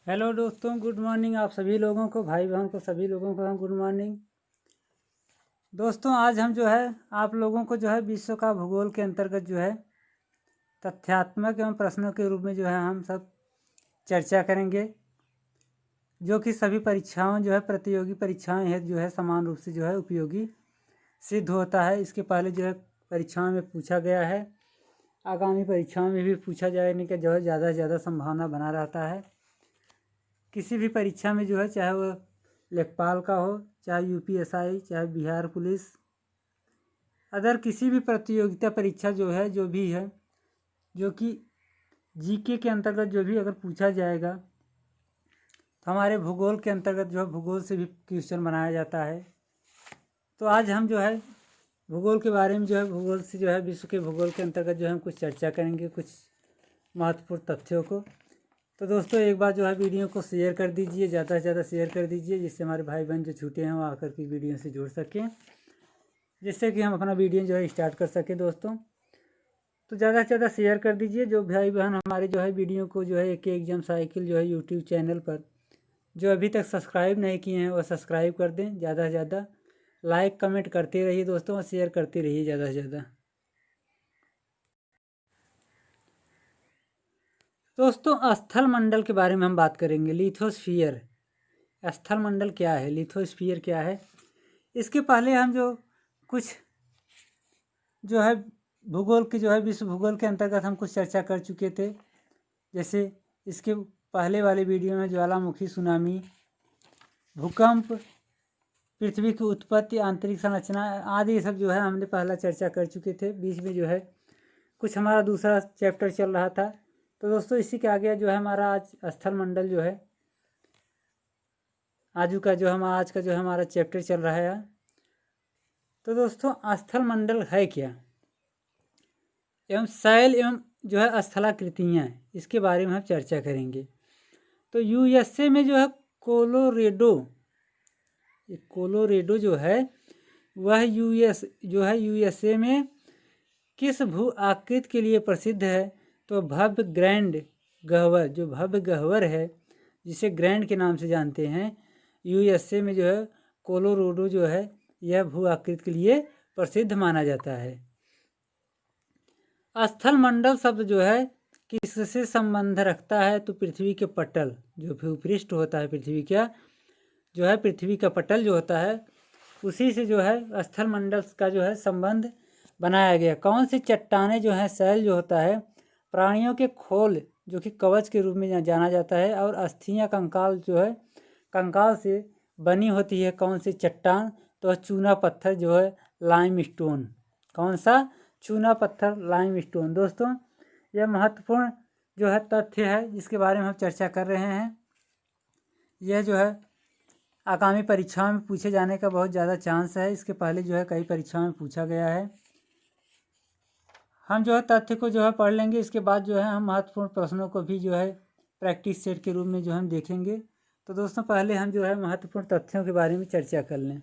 Hello दोस्तों, good morning आप सभी लोगों को, भाई बहन को, सभी लोगों को गुड मॉर्निंग। दोस्तों आज हम जो है आप लोगों को जो है विश्व का भूगोल के अंतर्गत जो है तथ्यात्मक एवं प्रश्नों के रूप में जो है हम सब चर्चा करेंगे, जो कि सभी परीक्षाओं जो है प्रतियोगी परीक्षाएं है जो है समान रूप से जो है उपयोगी सिद्ध होता है। इसके पहले जो है परीक्षाओं में पूछा गया है, आगामी परीक्षाओं में भी पूछा जाने का जो है ज़्यादा से ज़्यादा संभावना बना रहता है। किसी भी परीक्षा में जो है, चाहे वो लेखपाल का हो, चाहे यूपीएसआई, चाहे बिहार पुलिस, अदर किसी भी प्रतियोगिता परीक्षा जो है, जो भी है, जो कि जीके के अंतर्गत जो भी अगर पूछा जाएगा तो हमारे भूगोल के अंतर्गत जो है भूगोल से भी क्वेश्चन बनाया जाता है। तो आज हम जो है भूगोल के बारे में जो है भूगोल से जो है विश्व के भूगोल के अंतर्गत जो है हम कुछ चर्चा करेंगे, कुछ महत्वपूर्ण तथ्यों को। तो दोस्तों एक बार जो है वीडियो को शेयर कर दीजिए, ज़्यादा से ज़्यादा शेयर कर दीजिए, जिससे हमारे भाई बहन जो छूटे हैं वो आकर के वीडियो से जुड़ सकें, जिससे कि हम अपना वीडियो जो है स्टार्ट कर सकें। दोस्तों तो ज़्यादा से ज़्यादा शेयर कर दीजिए। जो भाई बहन हमारे जो है वीडियो को जो है एक एग्जाम साइकिल जो है यूट्यूब चैनल पर जो अभी तक सब्सक्राइब नहीं किए हैं वो सब्सक्राइब कर दें। ज़्यादा से ज़्यादा लाइक कमेंट करते रहिए दोस्तों, और शेयर करते रहिए ज़्यादा से ज़्यादा। दोस्तों स्थल मंडल के बारे में हम बात करेंगे। लिथोस्फीयर, स्थल मंडल क्या है, लिथोस्फीयर क्या है। इसके पहले हम जो कुछ जो है भूगोल की जो है विश्व भूगोल के अंतर्गत हम कुछ चर्चा कर चुके थे। जैसे इसके पहले वाले वीडियो में ज्वालामुखी, सुनामी, भूकंप, पृथ्वी की उत्पत्ति, आंतरिक संरचना आदि ये सब जो है हमने पहला चर्चा कर चुके थे। बीच में जो है कुछ हमारा दूसरा चैप्टर चल रहा था। तो दोस्तों इसी के आगे जो है हमारा आज स्थल मंडल जो है आज का जो हमारा चैप्टर चल रहा है। तो दोस्तों स्थल मंडल है क्या, एवं शैल एवं जो है स्थलाकृतियाँ, इसके बारे में हम चर्चा करेंगे। तो यूएसए में जो है कोलोरेडो जो है वह यूएसए में किस भू आकृति के लिए प्रसिद्ध है। तो भव्य ग्रैंड गह्वर, जो भव्य गह्वर है जिसे ग्रैंड के नाम से जानते हैं, यूएसए में जो है कोलोराडो जो है यह भू आकृति के लिए प्रसिद्ध माना जाता है। स्थल मंडल शब्द जो है किससे संबंध रखता है। तो पृथ्वी के पटल, जो भूपृष्ठ होता है पृथ्वी का, जो है पृथ्वी का पटल जो होता है उसी से जो है स्थल मंडल का जो है संबंध बनाया गया। कौन सी चट्टानें जो है, शैल जो होता है प्राणियों के खोल जो कि कवच के रूप में जाना जाता है, और अस्थियां कंकाल जो है कंकाल से बनी होती है। कौन सी चट्टान, तो चूना पत्थर जो है लाइम स्टोन। कौन सा, चूना पत्थर लाइम स्टोन। दोस्तों यह महत्वपूर्ण जो है तथ्य है जिसके बारे में हम चर्चा कर रहे हैं। यह जो है आगामी परीक्षाओं में पूछे जाने का बहुत ज़्यादा चांस है। इसके पहले जो है कई परीक्षाओं में पूछा गया है। हम जो है तथ्य को जो है पढ़ लेंगे, इसके बाद जो है हम महत्वपूर्ण प्रश्नों को भी जो है प्रैक्टिस सेट के रूप में जो हम देखेंगे। तो दोस्तों पहले हम जो है महत्वपूर्ण तथ्यों के बारे में चर्चा कर लें।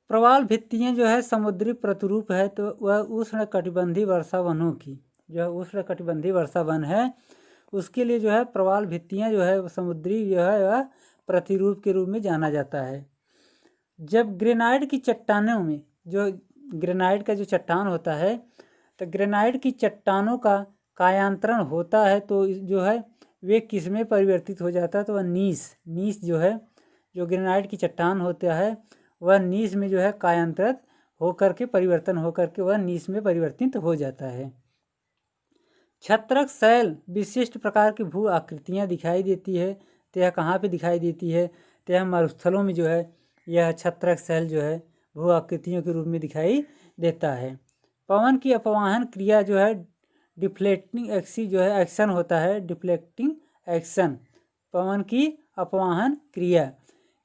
प्रवाल भित्तियाँ जो है समुद्री प्रतिरूप है, तो वह उष्ण कटिबंधीय वर्षा वनों की, जो है उष्ण कटिबंधीय वर्षा वन है, उसके लिए जो है प्रवाल भित्तियाँ जो है समुद्री जो है वह प्रतिरूप के रूप में जाना जाता है। जब ग्रेनाइट की चट्टानों में, जो ग्रेनाइट का जो चट्टान होता है, तो ग्रेनाइट की चट्टानों का कायांतरण होता है, तो जो है वे किस में परिवर्तित हो जाता है। तो वह नीस जो है, जो ग्रेनाइट की चट्टान होता है वह नीस में जो है कायांतरित होकर के परिवर्तन होकर के वह नीस में परिवर्तित हो जाता है। छत्रक शैल विशिष्ट प्रकार की भू आकृतियाँ दिखाई देती है। तो यह कहाँ पे दिखाई देती है, तो यह मरुस्थलों में जो है यह छत्रक शैल जो है भू आकृतियों के रूप में दिखाई देता है। पवन की अपवाहन क्रिया जो है डिफ्लेक्टिंग एक्शन होता है, डिफ्लेक्टिंग एक्शन, पवन की अपवाहन क्रिया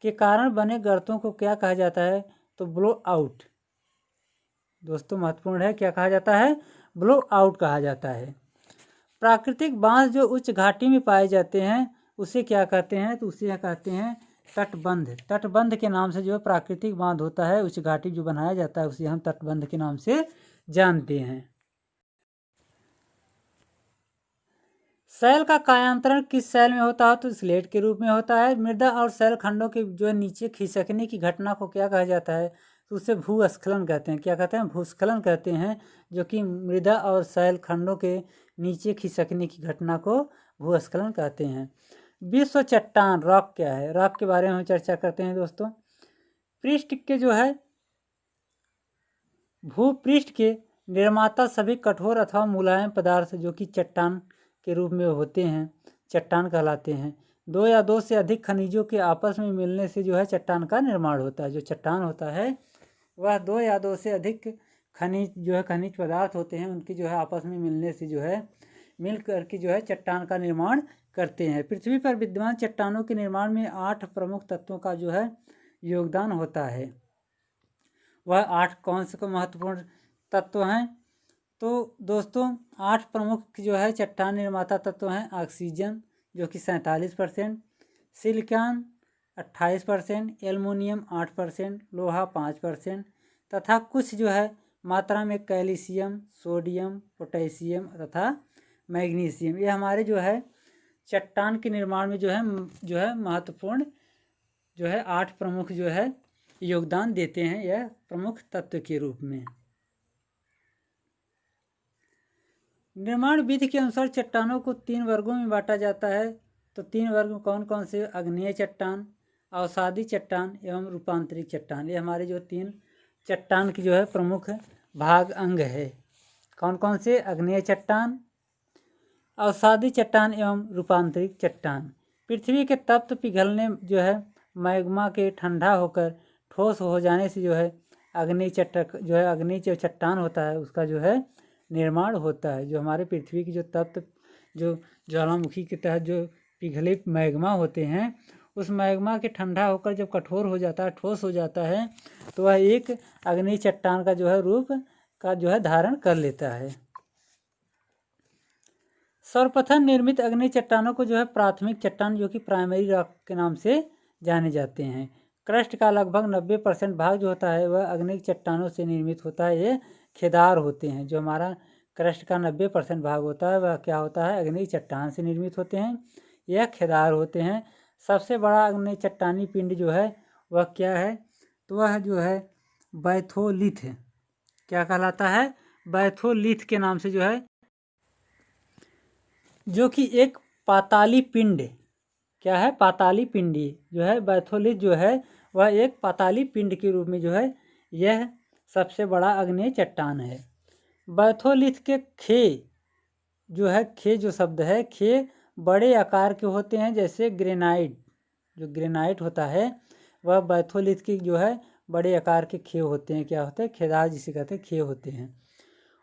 के कारण बने गर्तों को क्या कहा जाता है। तो ब्लो आउट। दोस्तों महत्वपूर्ण है, क्या कहा जाता है, ब्लो आउट कहा जाता है। प्राकृतिक बांध जो उच्च घाटी में पाए जाते हैं उसे क्या कहते हैं, तो उसे कहते हैं तटबंध। तटबंध के नाम से जो है प्राकृतिक बांध होता है, उच्च घाटी जो बनाया जाता है उसे हम तटबंध के नाम से जानते हैं। शैल का कायांतरण किस शैल में होता है? तो स्लेट के रूप में होता है। मृदा और शैल खंडों के जो है नीचे खिसकने की घटना को क्या कहा जाता है? तो उसे भूस्खलन कहते हैं। क्या कहते हैं? भूस्खलन कहते हैं, जो कि मृदा और शैल खंडों के नीचे खिसकने की घटना को भूस्खलन कहते हैं। विश्व चट्टान रॉक क्या है? रॉक के बारे में हम चर्चा करते हैं दोस्तों। पृष्ठ के जो है भूपृष्ठ के निर्माता सभी कठोर अथवा मुलायम पदार्थ जो कि चट्टान के रूप में होते हैं, चट्टान कहलाते हैं। दो या दो से अधिक खनिजों के आपस में मिलने से जो है चट्टान का निर्माण होता है। जो चट्टान होता है वह दो या दो से अधिक खनिज पदार्थ होते हैं, उनकी जो है आपस में मिलने से जो है मिल करके जो है चट्टान का निर्माण करते हैं। पृथ्वी पर विद्यमान चट्टानों के निर्माण में 8 प्रमुख तत्वों का जो है योगदान होता है। वह 8 कौन से महत्वपूर्ण तत्व हैं? तो दोस्तों 8 प्रमुख जो है चट्टान निर्माता तत्व हैं। ऑक्सीजन जो कि 47%, सिलिकॉन 28%, एल्युमिनियम 8%, लोहा 5% तथा कुछ जो है मात्रा में कैल्शियम, सोडियम, पोटेशियम तथा मैग्नीशियम, ये हमारे जो है चट्टान के निर्माण में जो है महत्वपूर्ण जो है 8 प्रमुख जो है योगदान देते हैं, यह प्रमुख तत्व के रूप में। निर्माण विधि के अनुसार चट्टानों को 3 वर्गों में बांटा जाता है। तो 3 वर्ग कौन कौन से? आग्नेय चट्टान, अवसादी चट्टान एवं रूपांतरित चट्टान। ये हमारे जो 3 चट्टान की जो है प्रमुख भाग अंग है। कौन कौन से? आग्नेय चट्टान, अवसादी चट्टान एवं रूपांतरित चट्टान। पृथ्वी के तप्त पिघलने जो है मैग्मा के ठंडा होकर ठोस हो जाने से जो है अग्नि चट्टान होता है, उसका जो है निर्माण होता है। जो हमारे पृथ्वी की जो तप्त जो ज्वालामुखी के तहत जो पिघले मैग्मा होते हैं, उस मैग्मा के ठंडा होकर जब कठोर हो जाता है, ठोस हो जाता है, तो वह एक अग्नि चट्टान का जो है रूप का जो है धारण कर लेता है। सर्वप्रथम निर्मित अग्नि चट्टानों को जो है प्राथमिक चट्टान जो कि प्राइमरी रॉक के नाम से जाने जाते हैं। क्रस्ट का लगभग 90% भाग जो होता है वह अग्नि चट्टानों से निर्मित होता है। ये खेदार होते हैं। जो हमारा क्रस्ट का 90% भाग होता है वह क्या होता है? अग्नि चट्टान से निर्मित होते हैं। यह खेदार होते हैं। सबसे बड़ा अग्नि चट्टानी पिंड जो है वह क्या है? तो वह जो है बैथोलिथ है। क्या कहलाता है? बैथोलिथ के नाम से जो है, जो कि एक पाताली पिंड क्या है? पाताली पिंडी जो है बैथोलिथ जो है वह एक पाताली पिंड के रूप में जो है यह सबसे बड़ा अग्नेय चट्टान है। बैथोलिथ के खे जो है, खे जो शब्द है, खे बड़े आकार के होते हैं। जैसे ग्रेनाइट, जो ग्रेनाइट होता है वह बैथोलिथ की जो है बड़े आकार के खे होते हैं। क्या होते हैं? खेदार जिसे कहते हैं, खे होते हैं।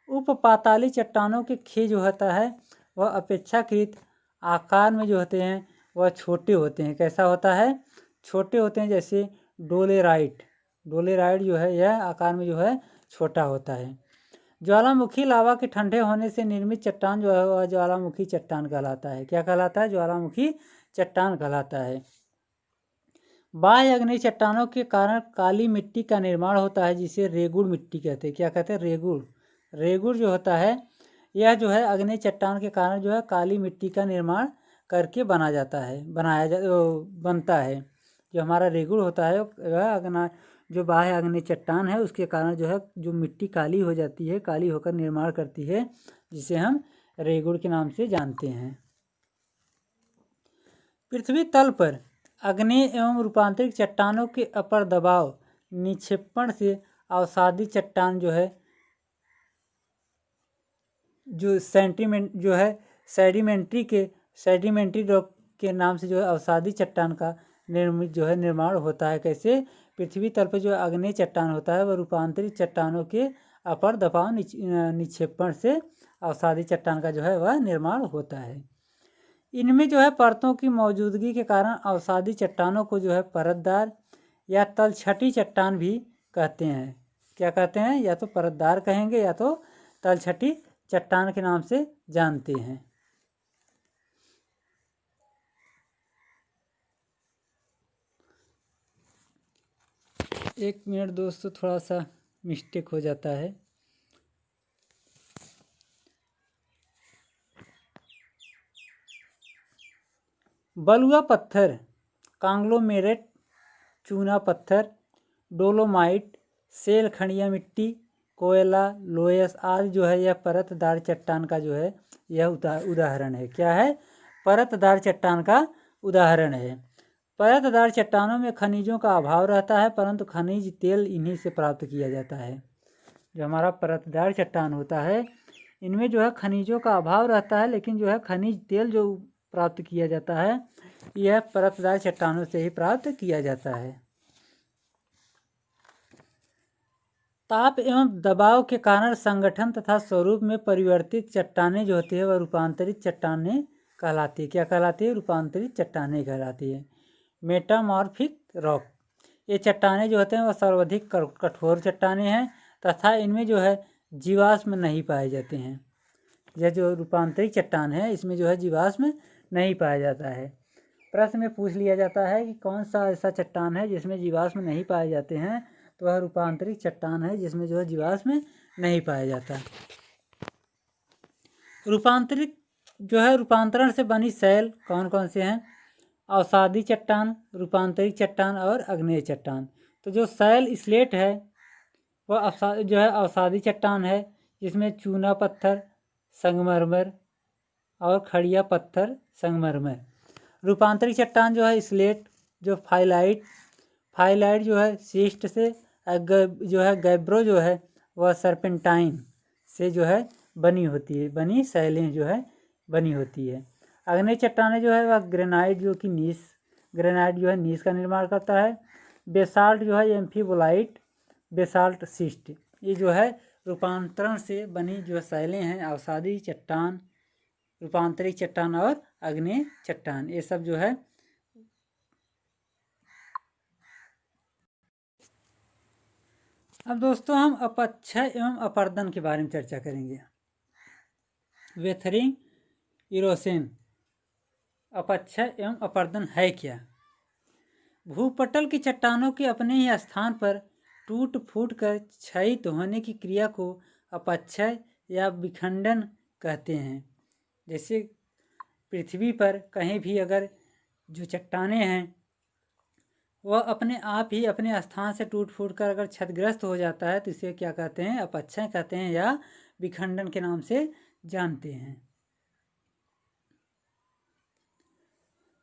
उप पाताली चट्टानों के खे जो होता है वह अपेक्षाकृत आकार में जो होते हैं वह छोटे होते हैं। कैसा होता है? छोटे होते हैं। जैसे डोलेराइट जो है यह आकार में जो है छोटा होता है। ज्वालामुखी लावा के ठंडे होने से निर्मित चट्टान जो है वह ज्वालामुखी चट्टान कहलाता है। क्या कहलाता है? ज्वालामुखी चट्टान कहलाता है। बाह्य अग्नि चट्टानों के कारण काली मिट्टी का निर्माण होता है, जिसे रेगुड़ मिट्टी कहते हैं। क्या कहते हैं? रेगुड़ जो होता है यह जो है अग्नि चट्टान के कारण जो है काली मिट्टी का निर्माण करके बनता है। जो हमारा रेगुड़ होता है वह जो बाह्य अग्नि चट्टान है उसके कारण जो है जो मिट्टी काली हो जाती है, काली होकर निर्माण करती है, जिसे हम रेगुड़ के नाम से जानते हैं। पृथ्वी तल पर अग्नेय एवं रूपांतरित चट्टानों के अपर दबाव निक्षेपण से अवसादी चट्टान जो है जो सेडिमेंट्री रॉक के नाम से जो है अवसादी चट्टान का निर्माण होता है। कैसे? पृथ्वी तल पर जो अग्नेय चट्टान होता है वह रूपांतरित चट्टानों के अपर दबाव निक्षेपण से अवसादी चट्टान का जो है वह निर्माण होता है। इनमें जो है परतों की मौजूदगी के कारण अवसादी चट्टानों को जो है परतदार या तलछटी चट्टान भी कहते हैं। क्या कहते हैं? या तो परतदार कहेंगे या तो तलछटी चट्टान के नाम से जानते हैं। एक मिनट दोस्तों, थोड़ा सा मिस्टेक हो जाता है। बलुआ पत्थर, कांग्लोमेरेट, चूना पत्थर, डोलोमाइट, सेल खड़िया मिट्टी, कोयला, लोयस आदि जो है यह परतदार चट्टान का जो है यह उदाहरण है। क्या है? परतदार चट्टान का उदाहरण है। परतदार चट्टानों में खनिजों का अभाव रहता है, परंतु खनिज तेल इन्हीं से प्राप्त किया जाता है। जो हमारा परतदार चट्टान होता है इनमें जो है खनिजों का अभाव रहता है, लेकिन जो है खनिज तेल जो प्राप्त किया जाता है यह परतदार चट्टानों से ही प्राप्त किया जाता है। ताप एवं दबाव के कारण संगठन तथा स्वरूप में परिवर्तित चट्टानें जो होती है वह रूपांतरित चट्टानें कहलाती है। क्या कहलाती है? रूपांतरित चट्टानें कहलाती है। मेटामॉर्फिक रॉक, ये चट्टानें जो होते हैं वह सर्वाधिक कठोर चट्टानें हैं तथा इनमें जो है जीवाश्म नहीं पाए जाते हैं। यह जो रूपांतरित चट्टान है इसमें जो है जीवाश्म नहीं पाया जाता है। प्रश्न में पूछ लिया जाता है कि कौन सा ऐसा चट्टान है जिसमें जीवाश्म नहीं पाए जाते हैं, तो वह रूपांतरित चट्टान है जिसमें जो है जीवाश्म नहीं पाया जाता। रूपांतरित जो है रूपांतरण से बनी शैल कौन कौन से हैं? अवसादी चट्टान, रूपांतरित चट्टान और अग्नेय चट्टान। तो जो शैल स्लेट है वह जो है अवसादी चट्टान है, जिसमें चूना पत्थर, संगमरमर और खड़िया पत्थर संगमरमर। रूपांतरित चट्टान जो है स्लेट, जो फाइलाइट जो है सिस्ट से, जो है गैब्रो जो है वह सर्पेंटाइन से जो है बनी होती है, बनी शैलें जो है बनी होती है। अग्नेय चट्टानें जो है वह ग्रेनाइट जो कि ग्रेनाइट जो है नीस का निर्माण करता है। बेसाल्ट जो है एम्फीबोलाइट, बेसाल्ट सिस्ट, ये जो है रूपांतरण से बनी जो शैलें हैं अवसादी चट्टान, रूपांतरित चट्टान और अग्नेय चट्टान, ये सब जो है। अब दोस्तों हम अपक्षय एवं अपर्दन के बारे में चर्चा करेंगे। वेथरिंग इरोशन, अपक्षय एवं अपर्दन है क्या? भूपटल की चट्टानों के अपने ही स्थान पर टूट फूट कर क्षयित होने की क्रिया को अपक्षय या विखंडन कहते हैं। जैसे पृथ्वी पर कहीं भी अगर जो चट्टानें हैं वह अपने आप ही अपने स्थान से टूट फूट कर अगर क्षतिग्रस्त हो जाता है तो इसे क्या कहते हैं? अपक्षय कहते हैं या विखंडन के नाम से जानते हैं।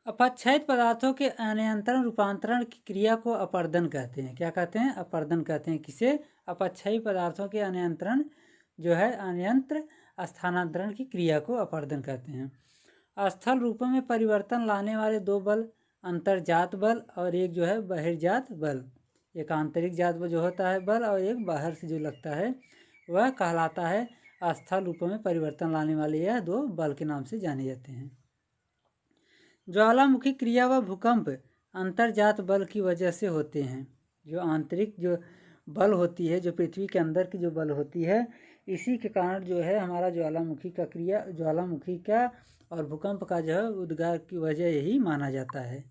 अपक्षयित पदार्थों के अनियंत्रण रूपांतरण की क्रिया को अपर्दन कहते हैं। क्या कहते हैं? अपर्दन कहते हैं। किसे? अपक्षयी पदार्थों के अनियंत्रण जो है अनियंत्र स्थानांतरण की क्रिया को अपर्दन कहते हैं। स्थल रूपों में परिवर्तन लाने वाले दो बल अंतर्जात बल और एक जो है बहिर्जात बल। एक आंतरिक जात जो होता है बल और एक बाहर से जो लगता है वह कहलाता है। स्थल रूपों में परिवर्तन लाने वाले यह दो बल के नाम से जाने जाते हैं। ज्वालामुखी क्रिया व भूकंप अंतर्जात बल की वजह से होते हैं। जो आंतरिक जो बल होती है, जो पृथ्वी के अंदर की जो बल होती है, इसी के कारण जो है हमारा ज्वालामुखी का और भूकंप का जो है उद्गार की वजह यही माना जाता है।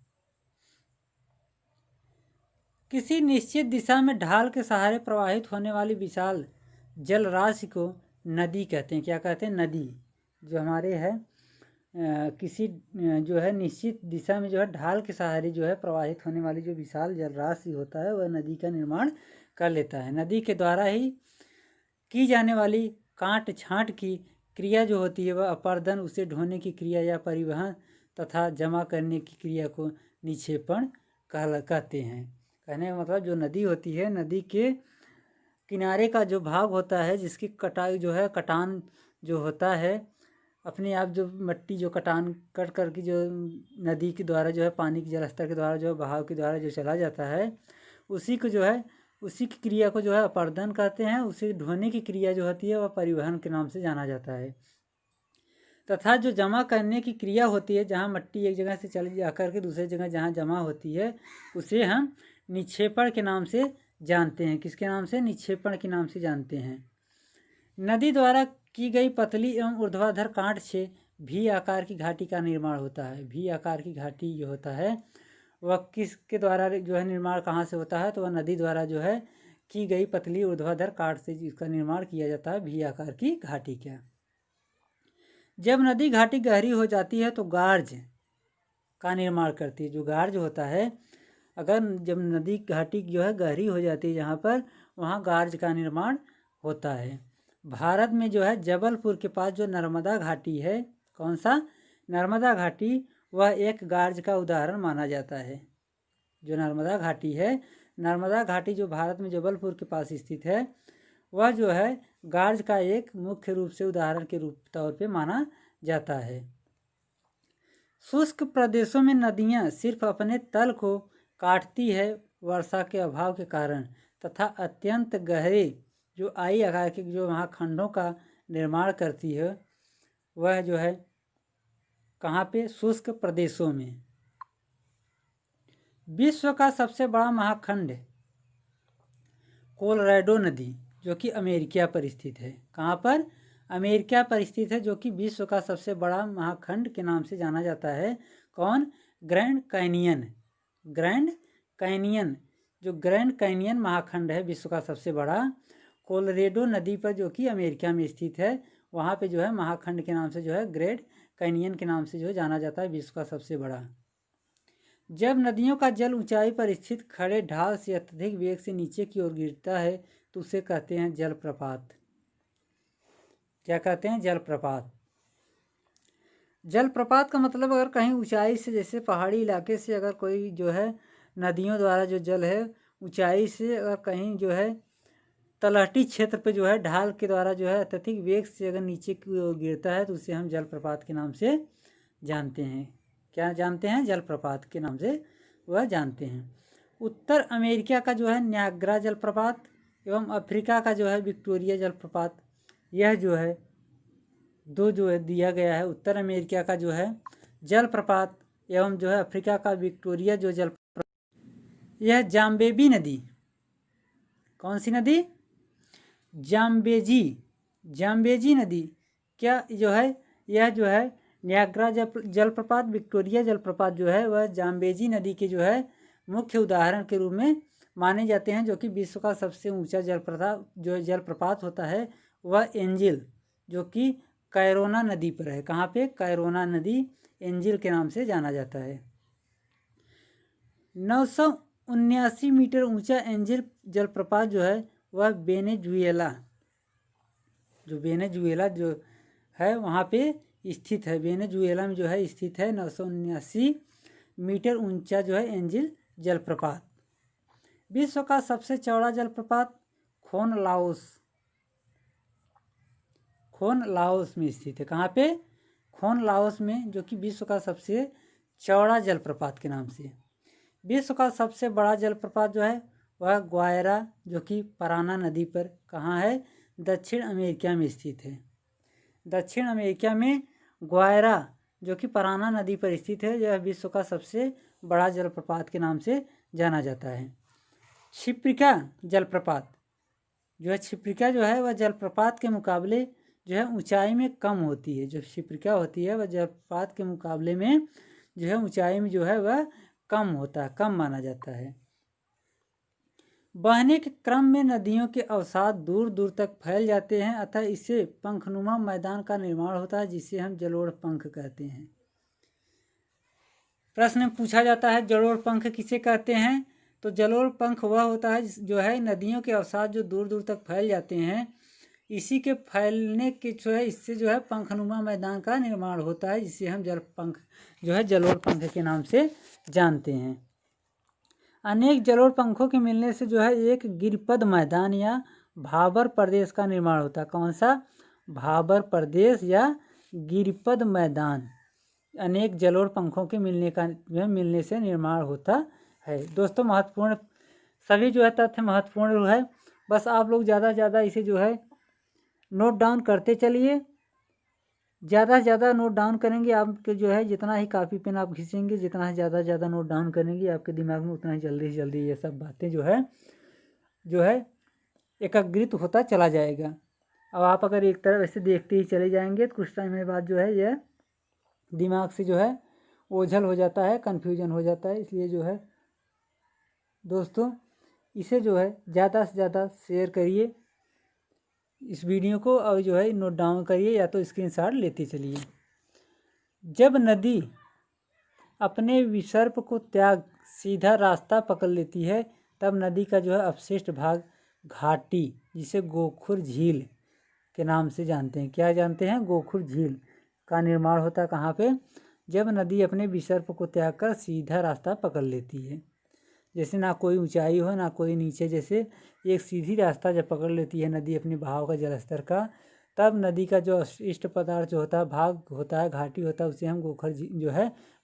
किसी निश्चित दिशा में ढाल के सहारे प्रवाहित होने वाली विशाल जल राशि को नदी कहते हैं। क्या कहते हैं? नदी। जो हमारे है किसी जो है निश्चित दिशा में जो है ढाल के सहारे जो है प्रवाहित होने वाली जो विशाल जल राशि होता है वह नदी का निर्माण कर लेता है। नदी के द्वारा ही की जाने वाली काट छांट की क्रिया जो होती है वह अपर्दन, उसे ढोने की क्रिया या परिवहन तथा जमा करने की क्रिया को निक्षेपण कहते हैं। कहने का मतलब जो नदी होती है, नदी के किनारे का जो भाग होता है जिसकी कटाई जो है कटान जो होता है अपने आप जो मिट्टी जो कटान कट करके जो नदी के द्वारा जो है पानी के जलस्तर के द्वारा जो बहाव के द्वारा जो चला जाता है उसी को जो है उसी की क्रिया को जो है अपर्दन कहते हैं। उसे ढोने की क्रिया जो होती है वह परिवहन के नाम से जाना जाता है। तथा जो जमा करने की क्रिया होती है, जहाँ मिट्टी एक जगह से चली जाकर के दूसरी जगह जहाँ जमा होती है उसे हम निक्षेपण के नाम से जानते हैं। किसके नाम से? निक्षेपण के नाम से जानते हैं। नदी द्वारा की गई पतली एवं ऊर्ध्वाधर काट से भी आकार की घाटी का निर्माण होता है। भी आकार की घाटी जो होता है वह किसके द्वारा जो है निर्माण कहाँ से होता है? तो वह नदी द्वारा जो है की गई पतली ऊर्ध्वाधर काट से इसका निर्माण किया जाता है, भी आकार की घाटी का। जब नदी घाटी गहरी हो जाती है तो गार्ज का निर्माण करती है। जो गार जो होता है, अगर जब नदी घाटी जो है गहरी हो जाती है जहाँ पर, वहाँ गार्ज का निर्माण होता है। भारत में जो है जबलपुर के पास जो नर्मदा घाटी है, कौन सा, नर्मदा घाटी, वह एक गार्ज का उदाहरण माना जाता है। जो नर्मदा घाटी है, नर्मदा घाटी जो भारत में जबलपुर के पास स्थित है, वह जो है गार्ज का एक मुख्य रूप से उदाहरण के रूप तौर पे माना जाता है। शुष्क प्रदेशों में नदियाँ सिर्फ अपने तल को काटती है वर्षा के अभाव के कारण, तथा अत्यंत गहरे जो आई आकार के जो महाखंडों का निर्माण करती है, वह जो है कहाँ पे, शुष्क प्रदेशों में। विश्व का सबसे बड़ा महाखंड कोलोराडो नदी, जो कि अमेरिका पर स्थित है। कहाँ पर, अमेरिका पर स्थित है, जो कि विश्व का सबसे बड़ा महाखंड के नाम से जाना जाता है। कौन, ग्रैंड कैनियन। ग्रैंड कैनियन, जो ग्रैंड कैनियन महाखंड है विश्व का सबसे बड़ा, कोलोराडो नदी पर जो कि अमेरिका में स्थित है, वहाँ पे जो है महाखंड के नाम से जो है ग्रेट कैनियन के नाम से जो जाना जाता है, विश्व का सबसे बड़ा। जब नदियों का जल ऊंचाई पर स्थित खड़े ढाल से अत्यधिक वेग से नीचे की ओर गिरता है तो उसे कहते हैं जलप्रपात। क्या कहते हैं, जलप्रपात। जलप्रपात का मतलब, अगर कहीं ऊंचाई से, जैसे पहाड़ी इलाके से अगर कोई जो है नदियों द्वारा जो जल है ऊंचाई से अगर कहीं जो है तलहटी क्षेत्र पे जो है ढाल के द्वारा जो है अत्यधिक वेग से अगर नीचे की ओर गिरता है तो उसे हम जलप्रपात के नाम से जानते हैं। क्या जानते हैं, जलप्रपात के नाम से वह जानते हैं। उत्तर अमेरिका का जो है न्याग्रा जलप्रपात एवं अफ्रीका का जो है विक्टोरिया जलप्रपात, यह जो है दो जो है दिया गया है। उत्तर अमेरिका का जो है जलप्रपात एवं जो है अफ्रीका का विक्टोरिया जो जलप्रपात, यह जाम्बेजी नदी, कौन सी नदी, जाम्बेजी नदी, क्या जो है, यह जो है न्याग्रा जलप्रपात, विक्टोरिया जलप्रपात जो है वह जाम्बेजी नदी के जो है मुख्य उदाहरण के रूप में माने जाते हैं, जो कि विश्व का सबसे ऊंचा जलप्रपात होता है वह एंजिल, जो कि कैरोना नदी पर है। कहाँ पे, कैरोना नदी, एंजिल के नाम से जाना जाता है। 979 मीटर ऊंचा एंजिल जलप्रपात जो है वह वेनेजुएला जो है वहाँ पे स्थित है। वेनेजुएला में जो है स्थित है 979 मीटर ऊंचा जो है एंजिल जलप्रपात। विश्व का सबसे चौड़ा जलप्रपात खोन लाओस में स्थित है। कहाँ पे, खोन लाओस में, जो कि विश्व का सबसे चौड़ा जलप्रपात के नाम से। विश्व का सबसे बड़ा जलप्रपात जो है वह ग्वायरा, जो कि पराना नदी पर कहाँ है, दक्षिण अमेरिका में स्थित है। दक्षिण अमेरिका में ग्वायरा, जो कि पराना नदी पर स्थित है, यह विश्व का सबसे बड़ा जलप्रपात के नाम से जाना जाता है। क्षिप्रिका जलप्रपात जो है, क्षिप्रिका जो है वह जलप्रपात के मुकाबले जो है ऊंचाई में कम होती है। जो क्षिप्रिका होती है वह जलप्रपात के मुकाबले में जो है ऊंचाई में जो है वह कम होता है, कम माना जाता है। बहने के क्रम में नदियों के अवसाद दूर दूर तक फैल जाते हैं, अतः इससे पंखनुमा मैदान का निर्माण होता है, जिसे हम जलोढ़ पंख कहते हैं। प्रश्न में पूछा जाता है जलोढ़ पंख किसे कहते हैं, तो जलोढ़ पंख वह होता है जो है नदियों के अवसाद जो दूर दूर तक फैल जाते हैं, इसी के फैलने के जो है इससे जो है पंखनुमा मैदान का निर्माण होता है, जिसे हम जल पंख जो है जलोढ़ पंख के नाम से जानते हैं। अनेक जलोढ़ पंखों के मिलने से जो है एक गिरिपद मैदान या भाबर प्रदेश का निर्माण होता है। कौन सा, भाबर प्रदेश या गिरिपद मैदान, अनेक जलोढ़ पंखों के मिलने से निर्माण होता है। दोस्तों महत्वपूर्ण सभी जो है तथ्य महत्वपूर्ण है, बस आप लोग ज़्यादा से ज़्यादा इसे जो है नोट डाउन करते चलिए। ज़्यादा से ज़्यादा नोट डाउन करेंगे आपके जो है, जितना ही कापी पेन आप खींचेंगे, जितना ही ज़्यादा नोट डाउन करेंगे आपके दिमाग में उतना ही जल्दी से जल्दी ये सब बातें जो है एकाग्रित होता चला जाएगा। अब आप अगर एक तरफ ऐसे देखते ही चले जाएंगे तो कुछ टाइम के बाद जो है यह दिमाग से जो है ओझल हो जाता है, कन्फ्यूजन हो जाता है। इसलिए जो है दोस्तों इसे जो है ज़्यादा से ज़्यादा शेयर करिए इस वीडियो को, और जो है नोट डाउन करिए या तो स्क्रीनशॉट लेते चलिए। जब नदी अपने विसर्प को त्याग सीधा रास्ता पकड़ लेती है, तब नदी का जो है अपशिष्ट भाग घाटी, जिसे गोखुर झील के नाम से जानते हैं, क्या जानते हैं, गोखुर झील का निर्माण होता है कहाँ पे, जब नदी अपने विसर्प को त्याग कर सीधा रास्ता पकड़ लेती है। जैसे ना कोई ऊंचाई हो ना कोई नीचे, जैसे एक सीधी रास्ता जब पकड़ लेती है नदी अपने बहाव का जलस्तर का, तब नदी का जो इष्ट पदार्थ जो होता है, भाग होता है, घाटी होता है, उसे हम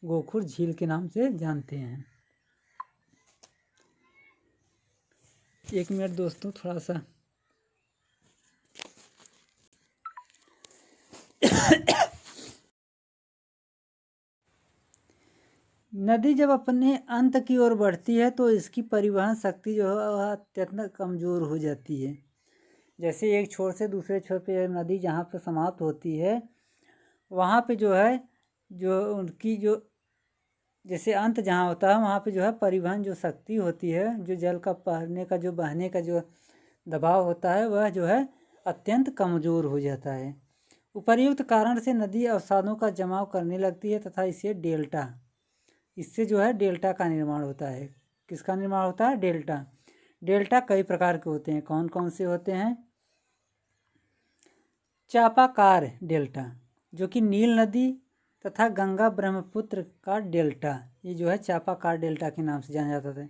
गोखुर झील के नाम से जानते हैं। 1 मिनट दोस्तों, थोड़ा सा नदी जब अपने अंत की ओर बढ़ती है तो इसकी परिवहन शक्ति जो है वह अत्यंत कमज़ोर हो जाती है। जैसे एक छोर से दूसरे छोर पे नदी जहाँ पे समाप्त होती है, वहाँ पे जो है जो उनकी जो जैसे अंत जहाँ होता है वहाँ पे जो है परिवहन जो शक्ति होती है, जो जल का बहने का जो दबाव होता है, वह जो है अत्यंत कमज़ोर हो जाता है। उपर्युक्त कारण से नदी अवसादों का जमाव करने लगती है तथा इससे जो है डेल्टा का निर्माण होता है। किसका निर्माण होता है? डेल्टा। डेल्टा कई प्रकार के होते हैं। कौन कौन से होते हैं? चापाकार डेल्टा, जो कि नील नदी तथा गंगा ब्रह्मपुत्र का डेल्टा, ये जो है चापाकार डेल्टा के नाम से जाना जाता है।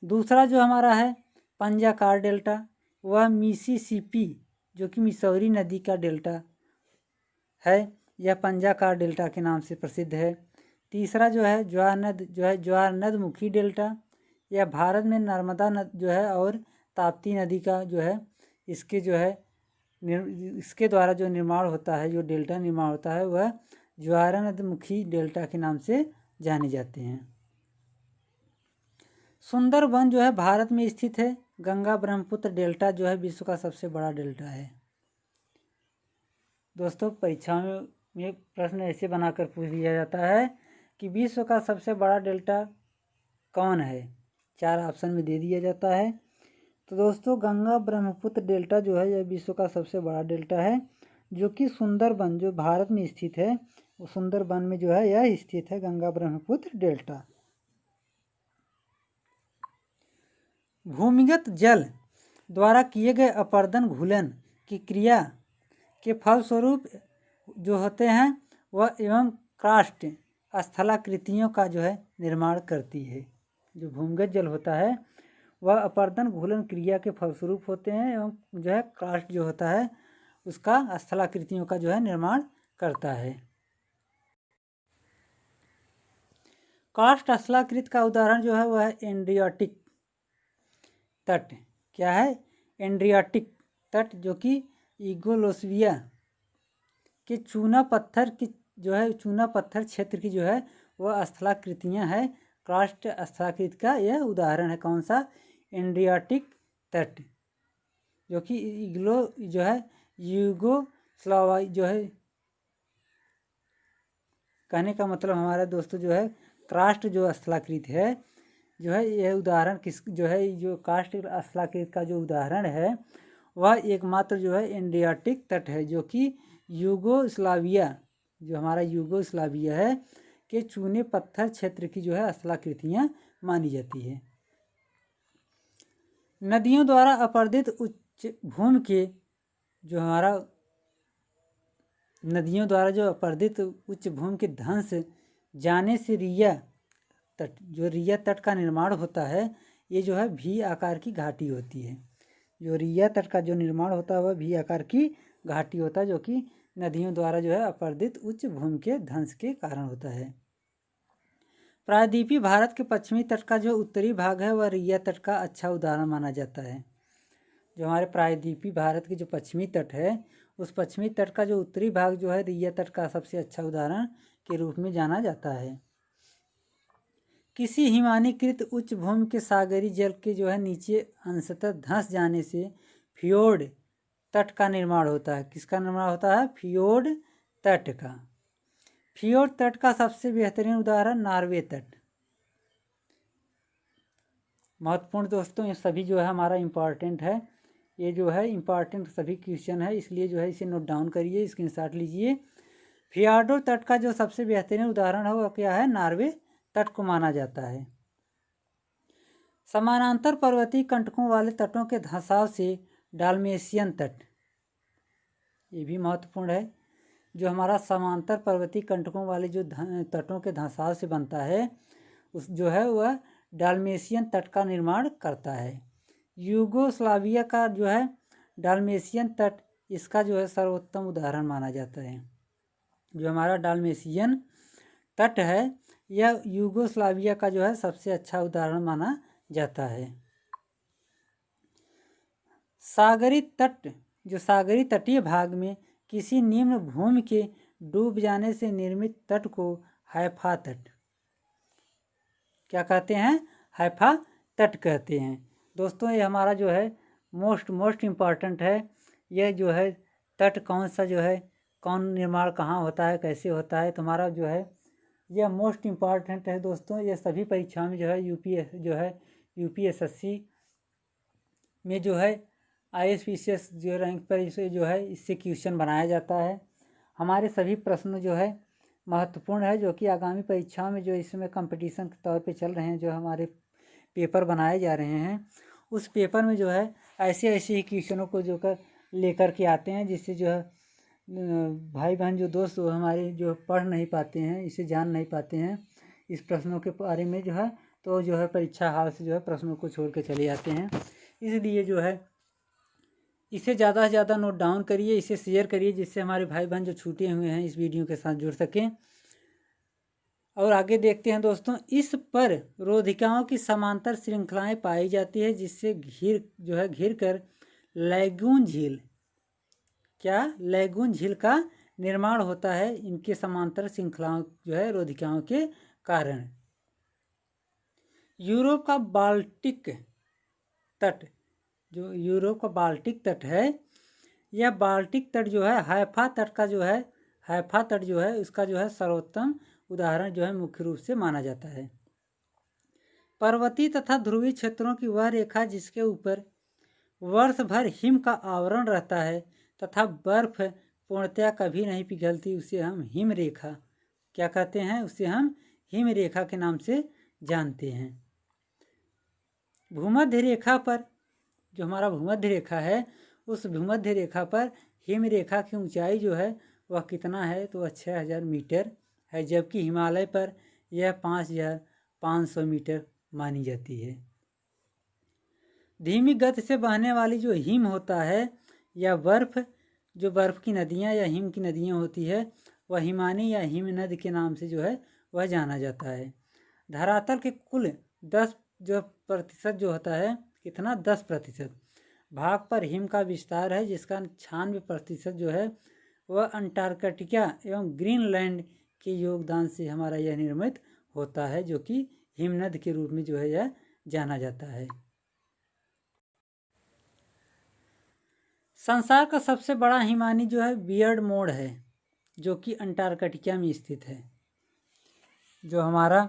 दूसरा जो हमारा है पंजाकार डेल्टा, वह मिसिसिपी जो कि मिसौरी नदी का डेल्टा है, यह पंजाकार डेल्टा के नाम से प्रसिद्ध है। तीसरा जो है ज्वार नदमुखी डेल्टा, यह भारत में नर्मदा नद जो है और ताप्ती नदी का जो है इसके द्वारा जो निर्माण होता है, जो डेल्टा निर्माण होता है, वह ज्वार नदमुखी डेल्टा के नाम से जाने जाते हैं। सुंदरबन जो है भारत में स्थित है। गंगा ब्रह्मपुत्र डेल्टा जो है विश्व का सबसे बड़ा डेल्टा है। दोस्तों परीक्षाओं में प्रश्न ऐसे बनाकर पूछ लिया जाता है कि विश्व का सबसे बड़ा डेल्टा कौन है? 4 ऑप्शन में दे दिया जाता है। तो दोस्तों गंगा ब्रह्मपुत्र डेल्टा जो है यह विश्व का सबसे बड़ा डेल्टा है, जो कि सुंदरबन जो भारत में स्थित है, वो सुंदरबन में जो है यह स्थित है, गंगा ब्रह्मपुत्र डेल्टा। भूमिगत जल द्वारा किए गए अपर्दन घुलन की क्रिया के फलस्वरूप जो होते हैं वह एवं काष्ठ स्थलाकृतियों का जो है निर्माण करती है। जो भूमिगत जल होता है वह अपर्दन घुलन क्रिया के फलस्वरूप होते हैं एवं जो है काष्ठ जो होता है उसका स्थलाकृतियों का जो है निर्माण करता है। काष्ठ स्थलाकृत का उदाहरण जो है वह है एड्रियाटिक तट। क्या है? एड्रियाटिक तट, जो कि यूगोस्लाविया के चूना पत्थर क्षेत्र की जो है वह स्थलाकृतियाँ है। काष्ठ स्थलाकृत का यह उदाहरण है। कौन सा? एड्रियाटिक तट, जो कि यूगोस्लाविया जो है, कहने का मतलब हमारा दोस्तों जो है काष्ठ जो स्थलाकृत है जो है, यह उदाहरण जो काष्ठ स्थलाकृत का जो उदाहरण है वह एकमात्र जो है एड्रियाटिक तट है, जो कि यूगोस्लाविया जो हमारा यूगोस्लाविया है के चूने पत्थर क्षेत्र की जो है स्थलाकृतियाँ मानी जाती है। नदियों द्वारा अपर्दित उच्च भूमि के जो हमारा नदियों द्वारा जो अपर्दित उच्च भूमि के ध्वंस जाने से रिया तट का निर्माण होता है। ये जो है भी आकार की घाटी होती है। जो रिया तट का जो निर्माण होता है वह भी आकार की घाटी होता है, जो कि नदियों द्वारा जो है अपर्दित उच्च भूमि के ध्वंस के कारण होता है। प्रायद्वीपीय भारत के पश्चिमी तट का जो उत्तरी भाग है वह रिया तट का अच्छा उदाहरण माना जाता है। जो हमारे प्रायद्वीपीय भारत के जो पश्चिमी तट है उस पश्चिमी तट का जो उत्तरी भाग जो है रिया तट का सबसे अच्छा उदाहरण के रूप में जाना जाता है। किसी हिमानीकृत उच्च भूमि के सागरी जल के जो है नीचे अंशतः धंस जाने से फियोर्ड तट का निर्माण होता है। किसका निर्माण होता है? फियोर्ड तट का। फियोर्ड तट का सबसे बेहतरीन उदाहरण नॉर्वे तट। महत्वपूर्ण दोस्तों ये सभी जो है हमारा इम्पॉर्टेंट है, ये जो है इम्पॉर्टेंट सभी क्वेश्चन है, इसलिए जो है इसे नोट डाउन करिए, स्क्रीनशॉट लीजिए। फियोर्ड तट का जो सबसे बेहतरीन उदाहरण है वह क्या है? नॉर्वे तट को माना जाता है। समानांतर पर्वतीय कंटकों वाले तटों के धंसाव से डाल्मेशियन तट, ये भी महत्वपूर्ण है। जो हमारा समांतर पर्वतीय कंटकों वाले जो तटों के धंसाव से बनता है उस जो है वह डाल्मेशियन तट का निर्माण करता है। यूगोस्लाविया का जो है डाल्मेशियन तट इसका जो है सर्वोत्तम उदाहरण माना जाता है। जो हमारा डाल्मेशियन तट है यह यूगोस्लाविया का जो है सबसे अच्छा उदाहरण माना जाता है। सागरी तट, जो सागरी तटीय भाग में किसी निम्न भूमि के डूब जाने से निर्मित तट को हैफा तट क्या कहते हैं? हैफा तट कहते हैं। दोस्तों ये हमारा जो है मोस्ट इम्पॉर्टेंट है। यह जो है तट कौन सा जो है कौन निर्माण कहाँ होता है कैसे होता है, तुम्हारा जो है यह मोस्ट इम्पॉर्टेंट है दोस्तों। ये सभी परीक्षाओं में जो है यूपीएसएससी में जो है ISPCS जो रैंक पर इसे जो है इससे क्वेश्चन बनाया जाता है। हमारे सभी प्रश्न जो है महत्वपूर्ण है, जो कि आगामी परीक्षाओं में जो इसमें कंपटीशन के तौर पे चल रहे हैं, जो हमारे पेपर बनाए जा रहे हैं, उस पेपर में जो है ऐसे ही क्वेश्चनों को जो कर लेकर के आते हैं, जिससे जो है भाई बहन जो दोस्त हमारे जो पढ़ नहीं पाते हैं, इसे जान नहीं पाते हैं इस प्रश्नों के बारे में जो है, तो जो है परीक्षा हाल से जो है प्रश्नों को छोड़ के चले जाते हैं। इसलिए जो है इसे ज़्यादा से ज़्यादा नोट डाउन करिए, इसे शेयर करिए, जिससे हमारे भाई बहन जो छूटे हुए हैं इस वीडियो के साथ जुड़ सकें। और आगे देखते हैं दोस्तों, इस पर रोधिकाओं की समांतर श्रृंखलाएं पाई जाती है, जिससे घिर कर लैगून झील लैगून झील का निर्माण होता है, इनके समांतर श्रृंखलाओं जो है रोधिकाओं के कारण। यूरोप का बाल्टिक तट, जो यूरोप का बाल्टिक तट है, यह बाल्टिक तट जो है हैफा तट जो है उसका जो है सर्वोत्तम उदाहरण जो है मुख्य रूप से माना जाता है। पर्वतीय तथा ध्रुवीय क्षेत्रों की वह रेखा जिसके ऊपर वर्ष भर हिम का आवरण रहता है तथा बर्फ पूर्णतया कभी नहीं पिघलती, उसे हम हिम रेखा क्या कहते हैं? उसे हम हिम रेखा के नाम से जानते हैं। भूमध्य रेखा पर, जो हमारा भूमध्य रेखा है, उस भूमध्य रेखा पर हिम रेखा की ऊंचाई जो है वह कितना है? तो वह 6000 मीटर है, जबकि हिमालय पर यह 5500 मीटर मानी जाती है। धीमी गति से बहने वाली जो हिम होता है या बर्फ, जो बर्फ की नदियाँ या हिम की नदियाँ होती है, वह हिमानी या हिमनद के नाम से जो है वह जाना जाता है। धरातल के कुल 10% जो होता है, कितना? 10% भाग पर हिम का विस्तार है, जिसका 96% जो है वह अंटार्कटिका एवं ग्रीनलैंड के योगदान से हमारा यह निर्मित होता है, जो कि हिमनद के रूप में जो है यह जाना जाता है। संसार का सबसे बड़ा हिमानी जो है बियर्ड मोड है, जो कि अंटार्कटिका में स्थित है। जो हमारा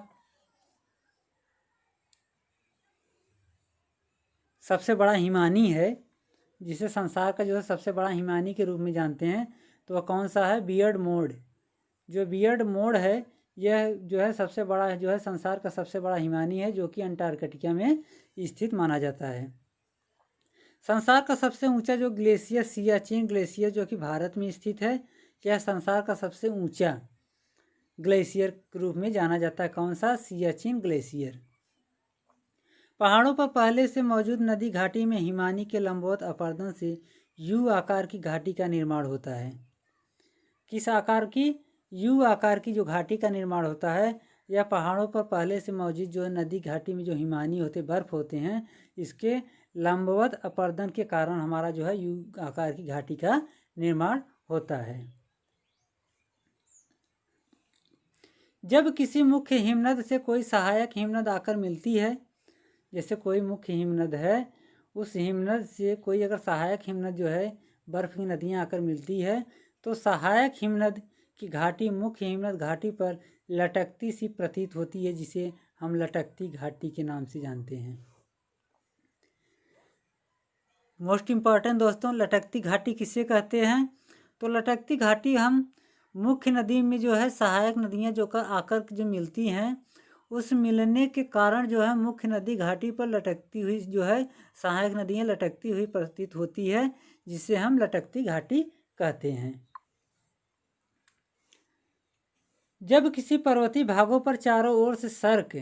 सबसे बड़ा हिमानी है, जिसे संसार का जो है सबसे बड़ा हिमानी के रूप में जानते हैं, तो वह कौन सा है? Beard mode. जो बियर्ड मोड है यह जो है सबसे बड़ा जो है संसार का सबसे बड़ा हिमानी है, जो कि अंटार्कटिका में स्थित माना जाता है। संसार का सबसे ऊंचा जो ग्लेशियर सियाचिन ग्लेशियर, जो कि भारत में स्थित है, यह संसार का सबसे ऊंचा ग्लेशियर के रूप में जाना जाता है। कौन सा? सियाचिन ग्लेशियर। पहाड़ों पर पहले से मौजूद नदी घाटी में हिमानी के लंबवत अपर्दन से यू आकार की घाटी का निर्माण होता है। किस आकार की? यू आकार की जो घाटी का निर्माण होता है, यह पहाड़ों पर पहले से मौजूद जो नदी घाटी में जो हिमानी होते बर्फ होते हैं, इसके लंबवत अपर्दन के कारण हमारा जो है यू आकार की घाटी का निर्माण होता है। जब किसी मुख्य हिमनद से कोई सहायक हिमनद आकर मिलती है, जैसे कोई मुख्य हिमनद है, उस हिमनद से कोई अगर सहायक हिमनद जो है बर्फ की नदियाँ आकर मिलती है, तो सहायक हिमनद की घाटी मुख्य हिमनद घाटी पर लटकती सी प्रतीत होती है, जिसे हम लटकती घाटी के नाम से जानते हैं। मोस्ट इम्पॉर्टेंट दोस्तों, लटकती घाटी किसे कहते हैं? तो लटकती घाटी हम मुख्य नदी में जो है सहायक नदियाँ जो आकर जो मिलती हैं, उस मिलने के कारण जो है मुख्य नदी घाटी पर लटकती हुई जो है सहायक नदियाँ लटकती हुई प्रतीत होती है, जिसे हम लटकती घाटी कहते हैं। जब किसी पर्वतीय भागों पर चारों ओर से सर्क,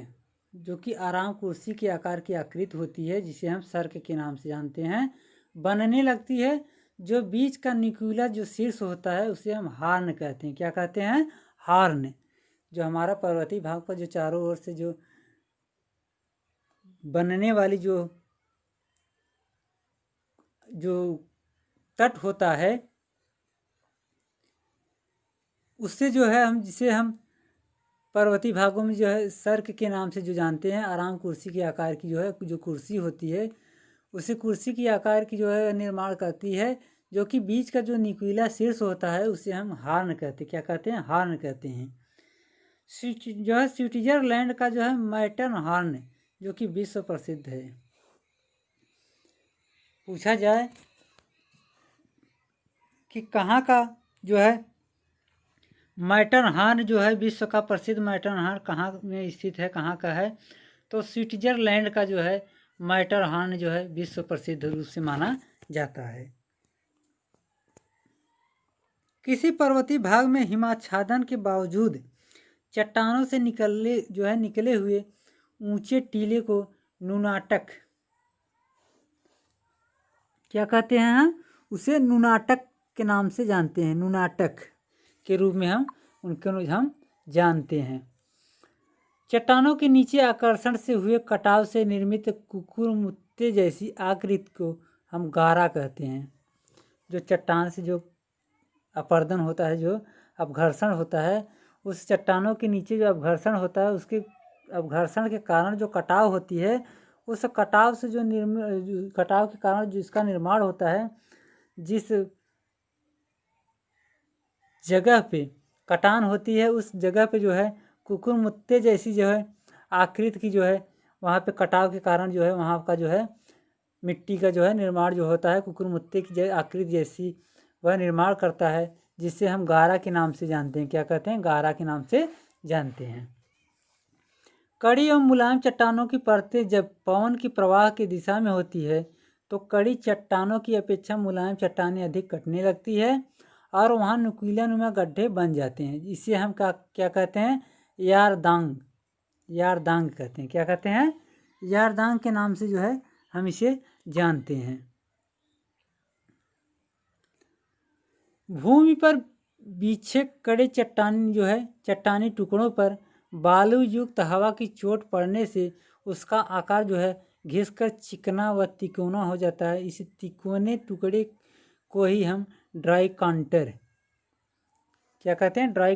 जो कि आराम कुर्सी के आकार की आकृति होती है, जिसे हम सर्क के नाम से जानते हैं, बनने लगती है, जो बीच का न्यूक्लियस जो शीर्ष होता है उसे हम हार्न कहते हैं। क्या कहते हैं? हार्न। जो हमारा पर्वतीय भाग पर जो चारों ओर से जो बनने वाली जो तट होता है, उससे जो है जिसे हम पर्वतीय भागों में जो है सर्क के नाम से जो जानते हैं, आराम कुर्सी के आकार की जो है जो कुर्सी होती है, उसे कुर्सी की आकार की जो है निर्माण करती है, जो कि बीच का जो न्यूक्लियस शीर्ष होता है उसे हम हार्न कहते हैं। क्या कहते हैं? हार्न कहते हैं। जो है स्विट्जरलैंड का जो है मैटरहॉर्न, जो कि विश्व प्रसिद्ध है। पूछा जाए कि कहाँ का जो है मैटरहॉर्न जो है विश्व का प्रसिद्ध मैटरहॉर्न कहाँ में स्थित है, कहाँ का है, तो स्विट्जरलैंड का जो है मैटरहॉर्न जो है विश्व प्रसिद्ध रूप से माना जाता है। किसी पर्वतीय भाग में हिमाच्छादन के बावजूद चट्टानों से निकले हुए ऊंचे टीले को नुनाटक क्या कहते हैं? उसे नुनाटक के नाम से जानते हैं। नुनाटक के रूप में हम जानते हैं। चट्टानों के नीचे आकर्षण से हुए कटाव से निर्मित कुकुरमुत्ते जैसी आकृति को हम गारा कहते हैं। जो चट्टान से जो अपर्दन होता है, जो अपघर्षण होता है, उस चट्टानों के नीचे जो अपघर्षण होता है, उसके अपघर्षण के कारण जो कटाव होती है, उस कटाव से जो कटाव के कारण जिसका निर्माण होता है, जिस जगह पे कटान होती है उस जगह पे जो है कुकुरमुत्ते जैसी जो है आकृति की जो है वहाँ पे कटाव के कारण जो है वहाँ का जो है मिट्टी का जो है निर्माण जो होता है कुकुरमुत्ते की आकृति जैसी वह निर्माण करता है, जिससे हम गारा के नाम से जानते हैं। क्या कहते हैं? गारा के नाम से जानते हैं। कड़ी और मुलायम चट्टानों की परतें जब पवन की प्रवाह की दिशा में होती है तो कड़ी चट्टानों की अपेक्षा मुलायम चट्टानें अधिक कटने लगती है और वहाँ नुकीला नुमा गड्ढे बन जाते हैं। इसे हम क्या कहते हैं? यारदांग कहते हैं। क्या कहते हैं? यारदांग के नाम से जो है हम इसे जानते हैं। भूमि पर बिछे कड़े चट्टानी टुकड़ों पर बालू युक्त हवा की चोट पड़ने से उसका आकार जो है घिसकर चिकना व तिकोना हो जाता है। इस तिकोने टुकड़े को ही हम ड्राई कांटर क्या कहते हैं? ड्राई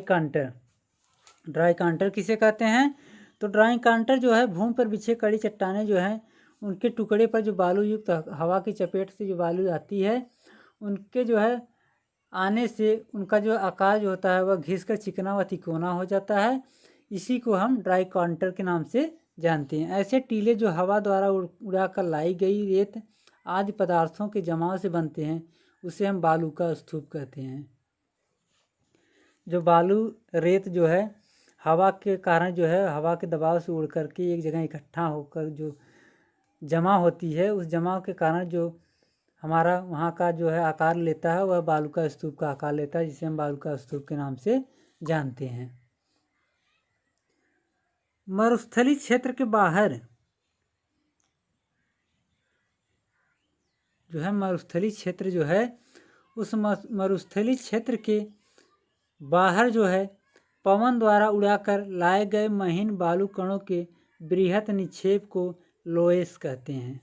कांटर किसे कहते हैं? तो ड्राई कांटर जो है भूमि पर बिछे कड़ी चट्टानें जो है उनके टुकड़े पर जो बालू युक्त हवा की चपेट से जो बालू आती है, उनके जो है आने से उनका जो आकार जो होता है वह घिसकर चिकना व तिकोना हो जाता है। इसी को हम ड्राई कांटर के नाम से जानते हैं। ऐसे टीले जो हवा द्वारा उड़ाकर लाई गई रेत आदि पदार्थों के जमाव से बनते हैं, उसे हम बालू का स्तूप कहते हैं। जो बालू रेत जो है हवा के कारण जो है हवा के दबाव से उड़ करके एक जगह इकट्ठा होकर जो जमा होती है, उस जमाव के कारण जो हमारा वहाँ का जो है आकार लेता है वह बालू का स्तूप का आकार लेता है, जिसे हम बालू का स्तूप के नाम से जानते हैं। मरुस्थली क्षेत्र के बाहर जो है मरुस्थली क्षेत्र जो है उस मरुस्थली क्षेत्र के बाहर जो है पवन द्वारा उड़ाकर लाए गए महीन बालू कणों के बृहत निक्षेप को लोएस कहते हैं।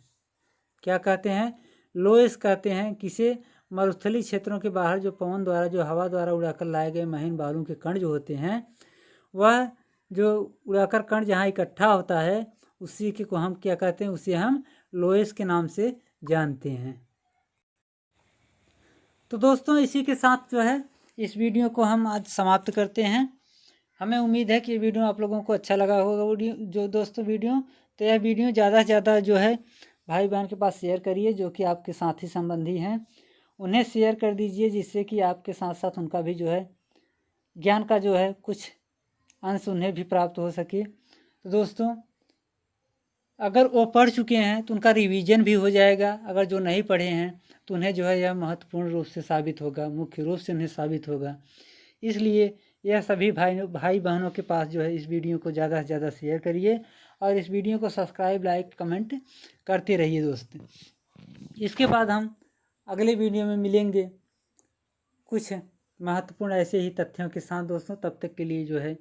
क्या कहते हैं? लोएस कहते हैं। किसे? मरुस्थली क्षेत्रों के बाहर जो पवन द्वारा जो हवा द्वारा उड़ाकर लाए गए महीन बालू के कण जो होते हैं, वह जो उड़ाकर कण जहाँ इकट्ठा होता है उसी के को हम क्या कहते हैं? उसे हम लोएस के नाम से जानते हैं। तो दोस्तों इसी के साथ जो है इस वीडियो को हम आज समाप्त करते हैं। हमें उम्मीद है कि ये वीडियो आप लोगों को अच्छा लगा होगा। वीडियो तो यह वीडियो ज़्यादा से ज़्यादा जो है भाई बहन के पास शेयर करिए, जो कि आपके साथी संबंधी हैं उन्हें शेयर कर दीजिए, जिससे कि आपके साथ साथ उनका भी जो है ज्ञान का जो है कुछ अंश उन्हें भी प्राप्त हो सके। तो दोस्तों अगर वो पढ़ चुके हैं तो उनका रिवीजन भी हो जाएगा, अगर जो नहीं पढ़े हैं तो उन्हें जो है यह महत्वपूर्ण रूप से साबित होगा, मुख्य रूप से उन्हें साबित होगा। इसलिए यह सभी भाई बहनों के पास जो है इस वीडियो को ज़्यादा से ज़्यादा शेयर करिए और इस वीडियो को सब्सक्राइब, लाइक, कमेंट करते रहिए दोस्त। इसके बाद हम अगले वीडियो में मिलेंगे कुछ महत्वपूर्ण ऐसे ही तथ्यों के साथ दोस्तों। तब तक के लिए जो है